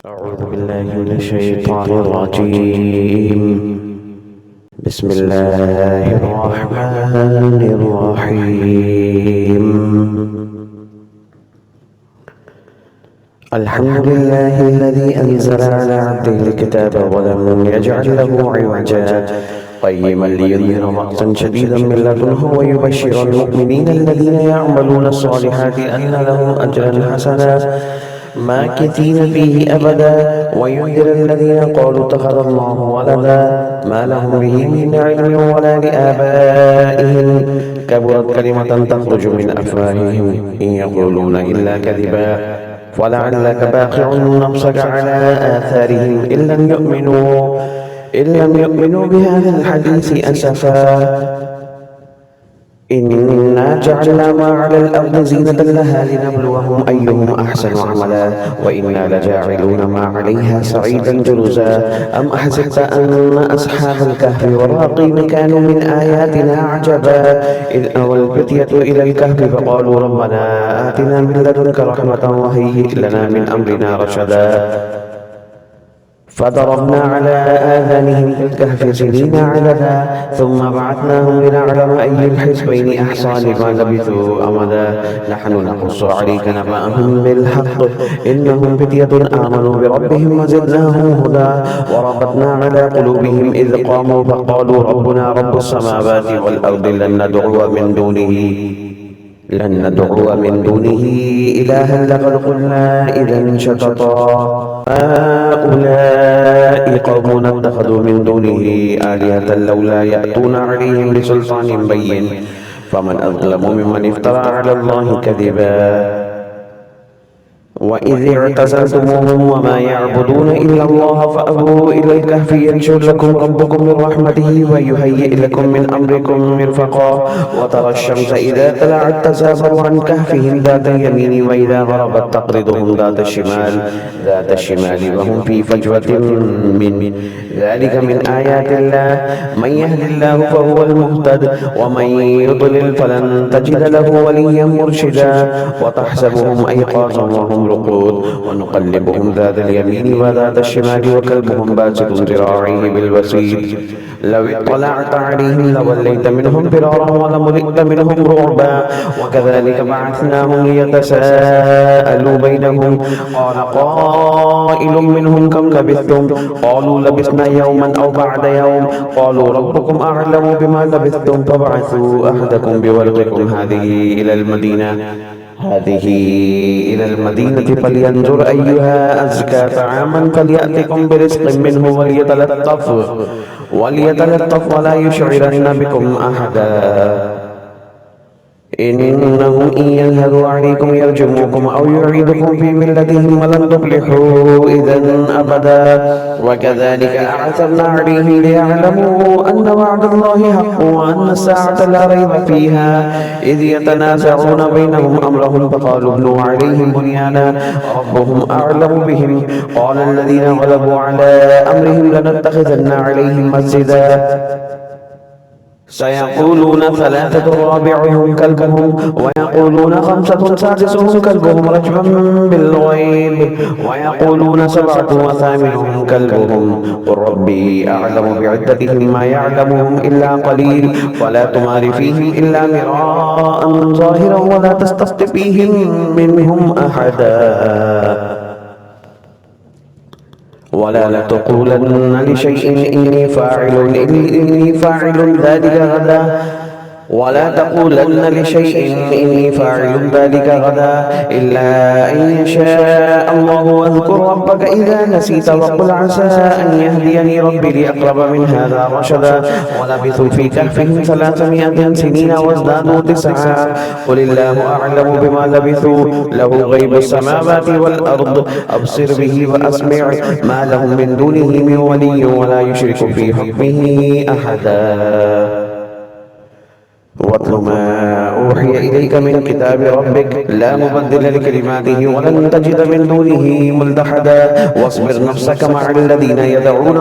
أعوذ بالله من الشيطان الرجيم. بسم الله الرحمن الرحيم. الحمد لله الذي أنزل على عبده الكتاب ولم يجعل له عوجا قيما لينذر بأسا شديدا من لدنه ويبشر المؤمنين الذين يعملون الصالحات أن لهم أجرا حسنا ماكثين فيه أبدا وينذر الذين قالوا اتخذ الله ولدا ما لهم به من علم ولا لآبائهم كبرت كلمة تخرج من أفواههم إن يقولون إلا كذبا فلعلك باخع نفسك على آثارهم إن لم يؤمنوا بهذا الحديث أسفا إنا جعلنا ما على الأرض زينة لها لنبلوهم أيهم أحسن عملا وإنا لجاعلون ما عليها صعيدا جرزا أم أحسبت أن أصحاب الكهف والرقيم كانوا من آياتنا عجبا إذ أوى الفتية إلى الكهف فقالوا ربنا آتنا من لدنك رحمة وهيئ لنا من أمرنا رشدا فضربنا على آذانهم في الكهف سنين عددا ثم بعثناهم لنعلم أي الحزبين أحصى لما لبثوا أمدا نحن نقص عليك نبأهم بالحق إنهم فتية آمنوا بربهم وزدناهم هدى وربطنا على قلوبهم إذ قاموا فقالوا ربنا رب السماوات والأرض لن ندعو من دونه إلها لقد قلنا إذا شططا هؤلاء قوم اتخذوا من دونه آلهة لولا يأتون عليهم بسلطان بين فمن أظلم ممن افترى على الله كذبا وإذ اعتزلتموهم وما يعبدون إلا الله فأووا إلى الكهف ينشر لكم ربكم من رحمته ويهيئ لكم من أمركم مرفقا وترى الشمس إذا طلعت تزاور عن كهفهم ذات اليمين وإذا غربت تقرضهم ذات الشمال وهم في فجوة من ذلك من آيات الله من يهد الله فهو المهتد ومن يضلل فلن تجد له وليا مرشدا وتحسبهم أيقاظا وهم رقود ونقلبهم ذات اليمين وذات الشمال وكلبهم باسط ذراعيه بالوسيد لو اطلعت عليهم لوليت منهم فرارا ولملئت منهم رعبا وكذلك بعثناهم ليتساءلوا بينهم قال قائل منهم كم لبثتم قالوا لبثنا يوما أو بعد يوم قالوا ربكم أعلم بما لبثتم فابعثوا أحدكم بورقكم هذه إلى المدينة فلينظر أيها أزكى طعاما فليأتكم برزق منه وليتلطف ولا يشعرن بكم أحدا إنهم إن يظهروا عليكم يرجموكم أو يعيدكم في ملتهم ولن تفلحوا إذا أبدا وكذلك أعثرنا عليهم ليعلموا أن وعد الله حق وأن الساعة لا ريب فيها إذ يتنازعون بينهم أمرهم فقالوا ابنوا عليهم بنيانا ربهم أعلم بهم قال الذين غلبوا على أمرهم لنتخذن عليهم مسجدا سيقولون ثلاثة رابعهم كلبهم ويقولون خمسة سادسهم كلبهم رجما بالغيب ويقولون سبعة وثامنهم كلبهم قل ربي أعلم بعدتهم ما يعلمهم إلا قليل فلا تمار فيهم إلا مراء ظاهرا ولا تستفت فيهم منهم أحدا ولا تقولن لشيء إني فاعل ذلك غدا إلا أن يشاء الله واذكر ربك إذا نسيت وقل عسى أن يهديني ربي لأقرب من هذا رشدا ولبثوا في كهفهم 300 سنين وازدادوا 9 قل الله أعلم بما لبثوا له غيب السماوات والأرض أبصر به وأسمع ما لهم من دونه من ولي ولا يشرك في حكمه أحدا واتل ما أوحي إليك من كتاب ربك لا مبدل لكلماته ولن تجد من دونه ملتحدا واصبر نفسك مع الذين يدعون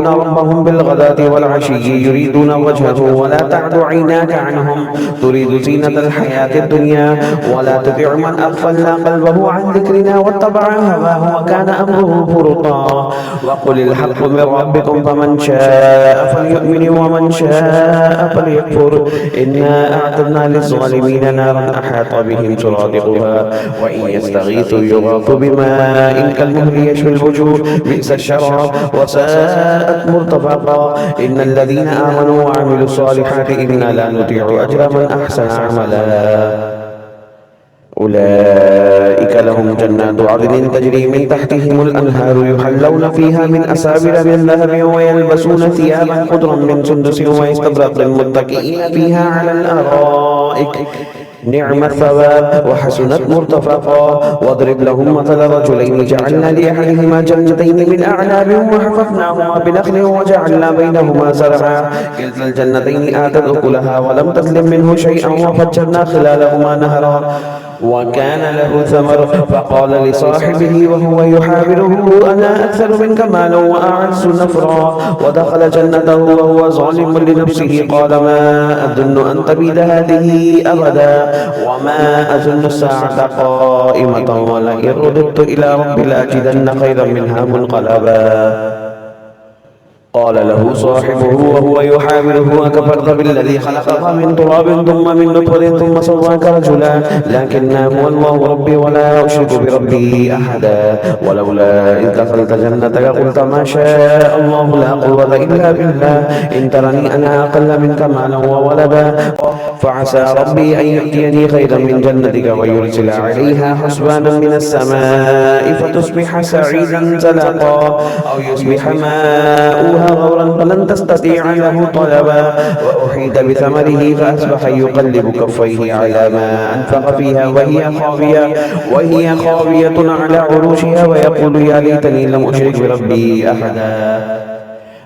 ربهم بالغداة والعشي يريدون وجهه ولا تعد عيناك عنهم تريد زينة الحياة الدنيا ولا تطع من أغفلنا قلبه عن ذكرنا واتبع هواه وكان أمره فرطا وقل الحق من ربكم فمن شاء فليؤمن ومن شاء فليكفر إنا أعتدنا للظالمين نارا أحاط بهم سرادقها وإن يستغيثوا يغاثوا بماء كالمهل يشفي الوجوه بئس الشراب وساءت مرتفقا إن الذين آمنوا وعملوا الصالحات إنا لا نضيع أجر من أحسن عملا أولئك لهم جنات عدن تجري من تحتهم الأنهار يحلون فيها من أساور من ذهب ويلبسون ثيابا خضرا من سندس واستبرق متكئين فيها على الأرائك نعم الثواب وحسنت مرتفقا واضرب لهم مثل رجلين جعلنا لأحدهما جنتين من أعناب وحففناهما بنخل وجعلنا بينهما زرعا كلتا الجنتين آتت أكلها ولم تظلم منه شيئا وفجرنا خلالهما نهرا وكان له ثمر فقال لصاحبه وهو يحاوره أنا أكثر منك مالا وأعز نفرا ودخل جنته وهو ظالم لنفسه قال ما أظن أن تبيد هذه أبدا وما أظن الساعة قائمة ولئن رددت إلى ربي لأجدن خيرا منها منقلبا قال له صاحبه وهو يحاوره أكفرت بالذي خلقك من تراب ثم من نطفة ثم سواك رجلا لكن هو الله ربي ولا أشرك بربي أحدا ولولا إذ دخلت جنتك قلت ما شاء الله لا قوة إلا بالله إن ترني أنا أقل منك مالا وولدا فعسى ربي أن يؤتيني خيرا من جنتك ويرسل عليها حسبانا من السماء فتصبح سعيدا زلقا أو يصبح ماؤها غورا فلن تستطيع له طلبا وأحيط بثمره فأصبح يقلب كفيه على ما أنفق فيها وهي خاوية على عروشها ويقول يا ليتني لم أشرك بربي أحدا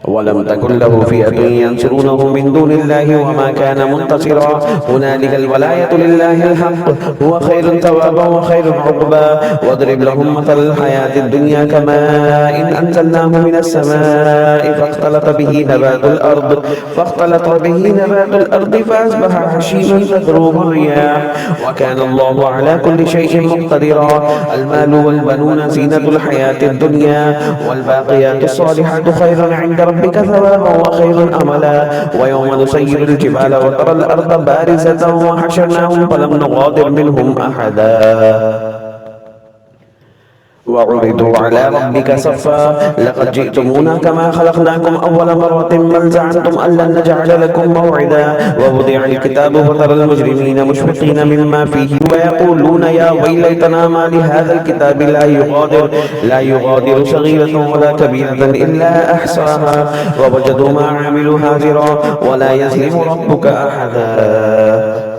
ولم تكن له فئة ينصرونه من دون الله وما كان منتصرا هنالك الولاية لله الحق هو خير ثوابا وخير عقبا واضرب لهم مثل الحياة الدنيا كماء إن أنزلناه من السماء فاختلط به نبات الأرض فأصبح حشيما تذروه الرياح وكان الله على كل شيء مقتدرا المال والبنون زينة الحياة الدنيا والباقيات الصالحات خير عند ربك ثوابا وخير أملا ويوم نسير الجبال وترى الأرض بارزة وحشرناهم فلم نغادر منهم أحدا وعرضوا على ربك صفا لقد جئتمونا كما خلقناكم أول مرة بل زعمتم أن لن نجعل لكم موعدا ووضع الكتاب فترى المجرمين مشفقين مما فيه ويقولون يا ويلتنا ما لهذا الكتاب لا يغادر صغيرة ولا كبيرة إلا أحصاها ووجدوا ما عملوا حاضرا ولا يظلم ربك أحدا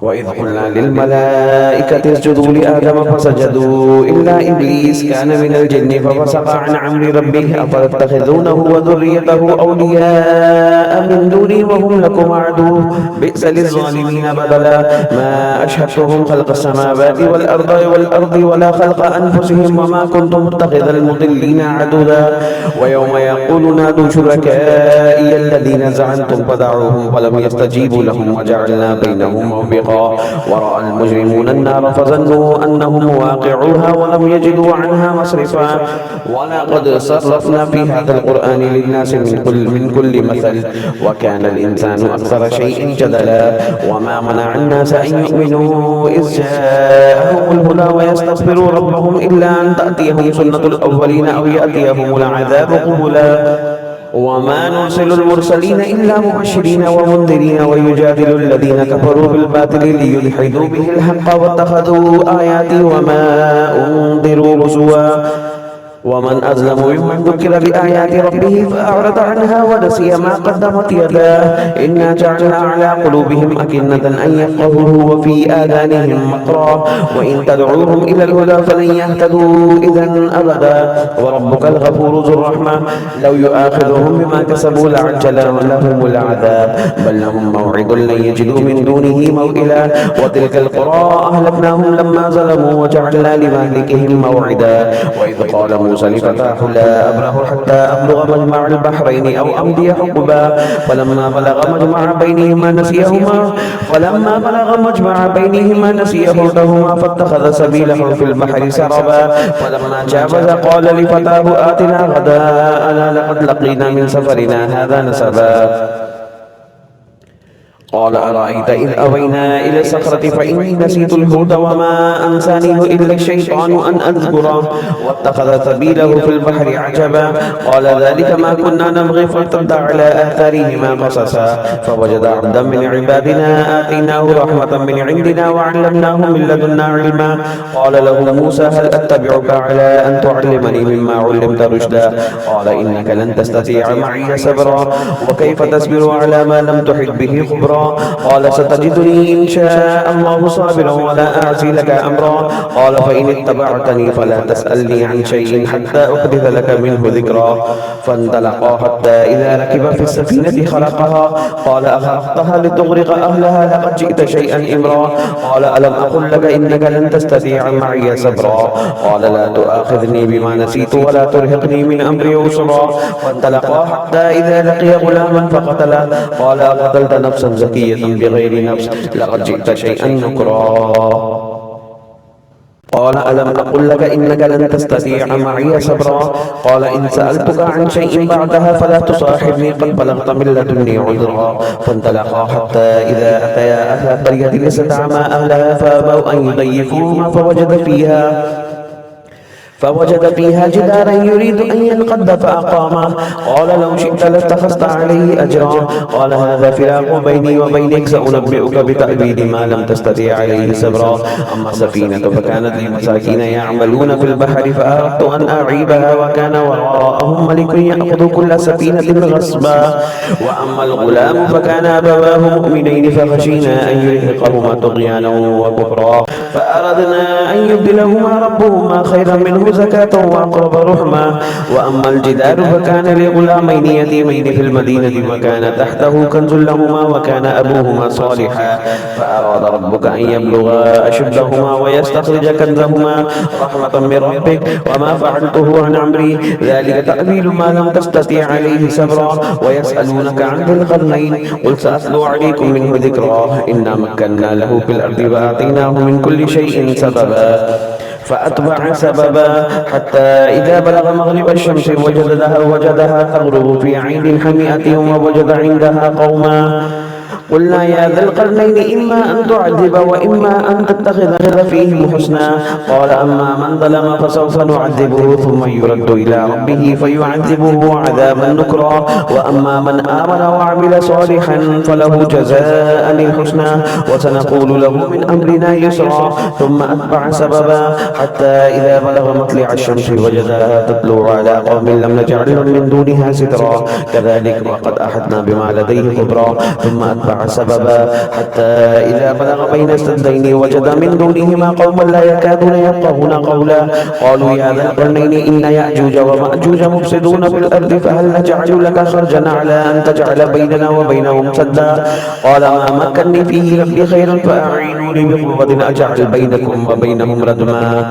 وإذ قلنا للملائكة اسجدوا لآدم فسجدوا إلا إبليس كان من الجن ففسق عن أمر ربه أفتتخذونه وذريته أولياء من دوني وهم لكم عدو بئس للظالمين بدلا ما أشهدتهم خلق السماوات والأرض ولا خلق أنفسهم وما كنت متخذ المضلين عددا ويوم يقول نادوا شركائي الذين زعمتم فدعوهم فلم يستجيبوا لهم وجعلنا بينهم موبقا ورأى المجرمون النار فظنوا أنهم واقعوها ولم يجدوا عنها مصرفا ولقد صرفنا في هذا القرآن للناس من كل مثل وكان الإنسان أكثر شيء جدلا وما منع الناس أن يؤمنوا إذ جاءهم الهدى ويستغفروا ربهم إلا أن تأتيهم سنة الأولين أو يأتيهم العذاب قبلا وما نرسل المرسلين إلا مبشرين ومنذرين ويجادل الذين كفروا بالباطل ليدحضوا به الحق واتخذوا آياتي وما أنذروا هزوا ومن أظلم ممن ذكر بآيات ربه فأعرض عنها ونسي ما قدمت يداه إنا جعلنا على قلوبهم أكنة أن يفقهوه وفي آذانهم وقرا وإن تدعوهم إلى الهدى فلن يهتدوا إذا أبدا وربك الغفور ذو الرحمة لو يؤاخذهم بما كسبوا لعجل لهم العذاب بل لهم موعد لن يجدوا من دونه موئلا وتلك القرى أهلكناهم لما ظلموا وجعلنا لمهلكهم موعدا وإذ قال موسى لفتاه لا أبرح حتى أبلغ مجمع البحرين أو أمضي حقبا فلما بلغ مجمع بينهما نسيا حوتهما فاتخذ سبيله في البحر سربا فلما جاوز قال لفتاه آتنا غداءنا لقد لقينا من سفرنا هذا نسبا قال أرأيت إذ أوينا إلى الصخرة فإني نسيت الهدى وما أنسانيه إلا الشيطان أن أذكره واتخذ سبيله في البحر عجبا قال ذلك ما كنا نبغي فارتد على آثارهما قصصا فوجد عبدا من عبادنا آتيناه رحمة من عندنا وعلمناه من لدنا علما قال له موسى هل أتبعك على أن تعلمني مما علمت رشدا قال إنك لن تستطيع معي صبرا وكيف تصبر على ما لم تحط به خبرا قال ستجدني إن شاء الله صابرا ولا أعصي لك أمرا قال فإن اتبعتني فلا تسألني عن شيء حتى أحدث لك منه ذكرا فانطلقا حتى إذا ركب في السفينة خرقها قال أخرقتها لتغرق أهلها لقد جئت شيئا إمرا قال ألم أقل لك إنك لن تستطيع معي صبرا قال لا تؤاخذني بما نسيت ولا ترهقني من أمري عسرا فانطلقا حتى إذا لقي غلاما فقتله قال أقتلت نفسا زكية بغير نفس لقد جئت شيئا نكرا قال ألم أقل لك إنك لن تستطيع معي صبرا قال إن سألتك عن شيء بعدها فلا تصاحبني قد بلغت من لدني عذرا فانطلقا حتى إذا أتيا أهل قرية استطعما أهلها فأبوا أن يضيفوهما فوجد فيها جدارا يريد أن ينقض فأقامه قال لو شئت لاتخذت عليه أجرا قال هذا فراق بيني وبينك سأنبئك بتأويل ما لم تستطيع عليه صبرا أما السفينة فكانت لمساكين يعملون في البحر فأردت أن أعيبها وكان وراءهم ملك يأخذ كل سفينة غصبا وأما الغلام فكان أبواه مؤمنين فخشينا أن يرهقهما طغيانا وكفرا فأردنا أن يبدلهما ربهما خيرا منه زكاة وأقرب رحما وأما الجدار فكان لغلامين يتيمين في المدينة وكان تحته كنز لهما وكان أبوهما صالحا فأراد ربك أن يبلغا أشدهما ويستخرج كنزهما رحمة من ربك وما فعلته عن أمري ذلك تأويل ما لم تستطيع عليه صبرا ويسألونك عن ذي القرنين قل سأتلو عليكم منه ذكرا إنا مكنا له في الأرض وآتيناه من كل شيء سببا فأتبع سببا حتى إذا بلغ مغرب الشمس وجدها تغرب في عين حمئة ووجد عندها قوما قلنا يا ذا القرنين إما أن تعذب وإما أن تتخذ فيهم حسنا قال أما من ظلم فسوف نعذبه ثم يرد إلى ربه فيعذبه عذابا نكرا وأما من آمن وعمل صالحا فله جزاء الحسنى وسنقول له من أمرنا يسرا ثم أتبع سببا حتى إذا بلغ مطلع الشمس وجدها تطلع على قوم لم نجعل من دونها سترا كذلك وقد أحطنا بما لديه خبرا ثم أتبع سببا حتى إذا بلغ بين السدين وجد من دونهما قوما لا يكادون يفقهون قولا قالوا يا ذا القرنين إن يأجوج ومأجوج مفسدون في الأرض فهل نجعل لك خرجا على أن تجعل بيننا وبينهم سدا قال ما مكنني فيه ربي خير فأعينوني بقوة أجعل بينكم وبينهم ردما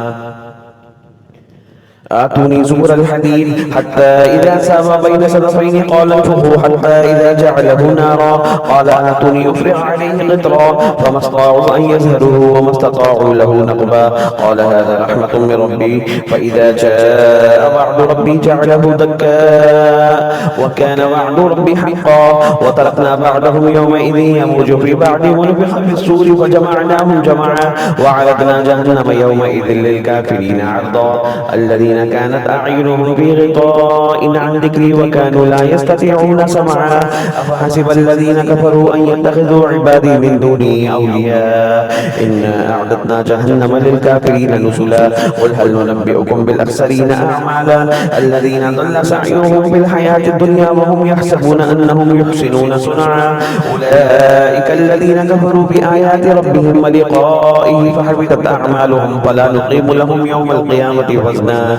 آتوني زبر الحديد حتى إذا ساوى بين صدفين قال انفخوا حتى إذا جعله نارا قال آتوني أفرغ عليه قطرا فما استطاعوا أن يزهروه وما استطاعوا له نقبا قال هذا رحمة من ربي فإذا جاء وعد ربي جعله دكا وكان وعد ربي حقا وتركنا بعدهم يومئذ يموج في بعد ونفخ في الصور فجمعناهم جمعا وعرضنا جهنم يومئذ للكافرين عرضا الذين الذين كانت أعينهم في غطاء عن ذكري وكانوا لا يستطيعون سمعا أفحسب الذين كفروا أن يتخذوا عبادي من دوني أولياء إنا أعددنا جهنم للكافرين نزلا قل هل ننبئكم بالأخسرين أعمالا الذين ضل سعيهم في الحياة الدنيا وهم يحسبون أنهم يحسنون صنعا أولئك الذين كفروا بآيات ربهم ولقائه فحبطت أعمالهم فلا نقيم لهم يوم القيامة وزنا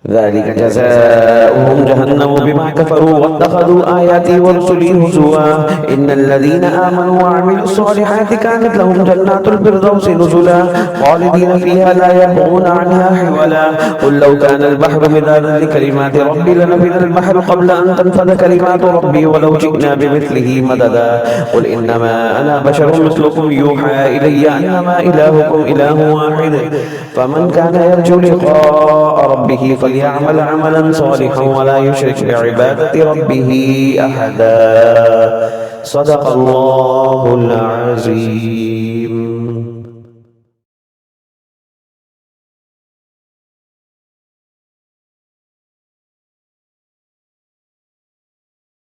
ذلك جزاؤهم جهنم بما كفروا واتخذوا آياتي ورسلي هزوا إن الذين آمنوا وعملوا الصالحات كانت لهم جنات الفردوس نزلا خالدين فيها لا يبغون عنها حولا قل لو كان البحر مدادا لكلمات ربي لنفد البحر قبل أن تنفد كلمات ربي ولو جئنا بمثله مددا قل إنما أنا بشر مثلكم يوحى إلي أنما إلهكم إله واحد فمن كان يرجو لقاء ربه فليعمل عملا صالحا ولا يشرك بعبادة ربه أحدا صدق الله العظيم.